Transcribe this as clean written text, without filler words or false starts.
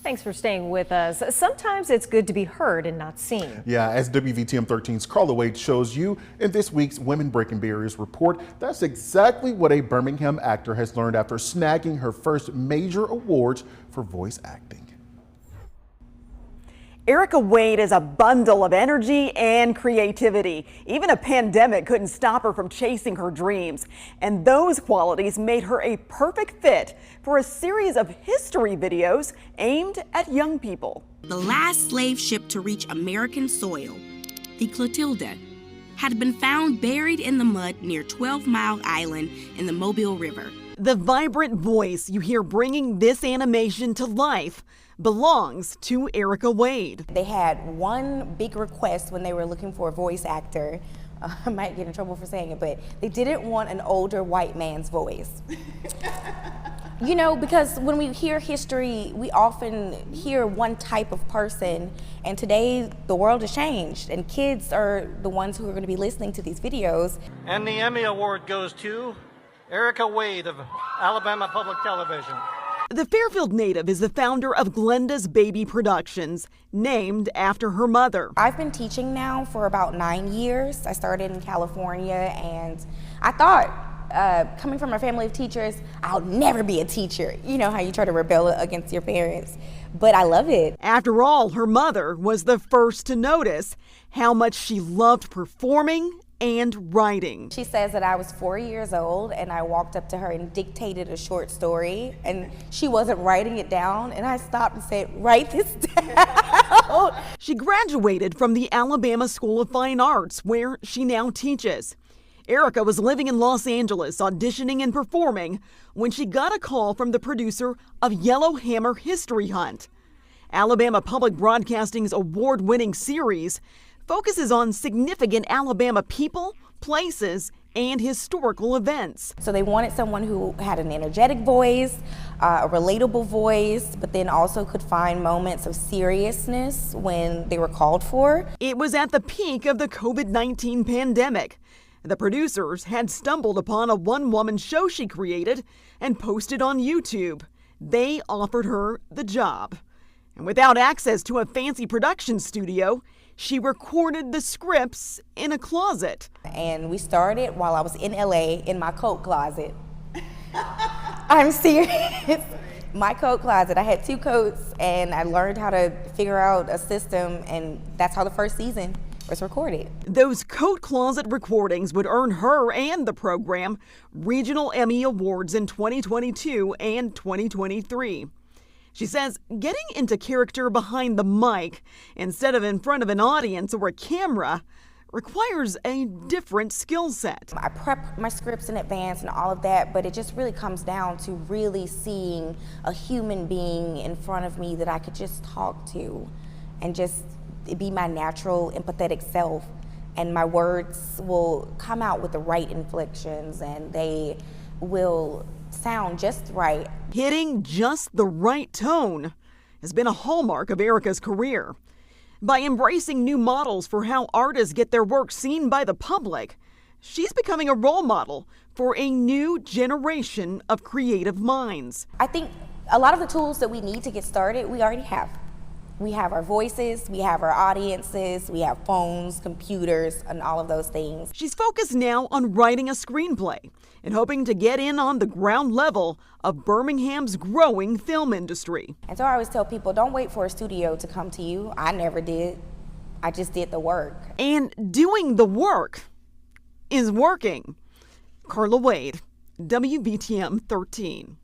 Thanks for staying with us. Sometimes it's good to be heard and not seen. Yeah, as WVTM 13's Carla Wade shows you in this week's Women Breaking Barriers report, that's exactly what a Birmingham actor has learned after snagging her first major awards for voice acting. Erica Wade is a bundle of energy and creativity. Even a pandemic couldn't stop her from chasing her dreams. And those qualities made her a perfect fit for a series of history videos aimed at young people. The last slave ship to reach American soil, the Clotilda, had been found buried in the mud near 12 Mile Island in the Mobile River. The vibrant voice you hear bringing this animation to life belongs to Erica Wade. They had one big request when they were looking for a voice actor. I might get in trouble for saying it, but they didn't want an older white man's voice. You know, because when we hear history, we often hear one type of person, and today the world has changed, and kids are the ones who are going to be listening to these videos. And the Emmy Award goes to Erica Wade of Alabama Public Television. The Fairfield native is the founder of Glenda's Baby Productions, named after her mother. I've been teaching now for about 9 years. I started in California, and I thought, coming from a family of teachers, I'll never be a teacher. You know how you try to rebel against your parents, but I love it. After all, her mother was the first to notice how much she loved performing and writing. She says that I was 4 years old and I walked up to her and dictated a short story, and she wasn't writing it down, and I stopped and said, "Write this down." She graduated from the Alabama School of Fine Arts, where she now teaches. Erica was living in Los Angeles, auditioning and performing, when she got a call from the producer of Yellowhammer History Hunt. Alabama Public Broadcasting's award-winning series focuses on significant Alabama people, places, and historical events. So they wanted someone who had an energetic voice, a relatable voice, but then also could find moments of seriousness when they were called for. It was at the peak of the COVID-19 pandemic. The producers had stumbled upon a one-woman show she created and posted on YouTube. They offered her the job. And without access to a fancy production studio, she recorded the scripts in a closet. And we started while I was in LA in my coat closet. I'm serious. My coat closet. I had 2 coats, and I learned how to figure out a system, and that's how the first season was recorded. Those coat closet recordings would earn her and the program regional Emmy Awards in 2022 and 2023. She says getting into character behind the mic instead of in front of an audience or a camera requires a different skill set. I prep my scripts in advance and all of that, but it just really comes down to really seeing a human being in front of me that I could just talk to and just be my natural, empathetic self. And my words will come out with the right inflections, and they will sound just right. Hitting just the right tone has been a hallmark of Erica's career. By embracing new models for how artists get their work seen by the public, she's becoming a role model for a new generation of creative minds. I think a lot of the tools that we need to get started, we already have. We have our voices, we have our audiences, we have phones, computers, and all of those things. She's focused now on writing a screenplay and hoping to get in on the ground level of Birmingham's growing film industry. And so I always tell people, don't wait for a studio to come to you. I never did. I just did the work. And doing the work is working. Carla Wade, WVTM 13.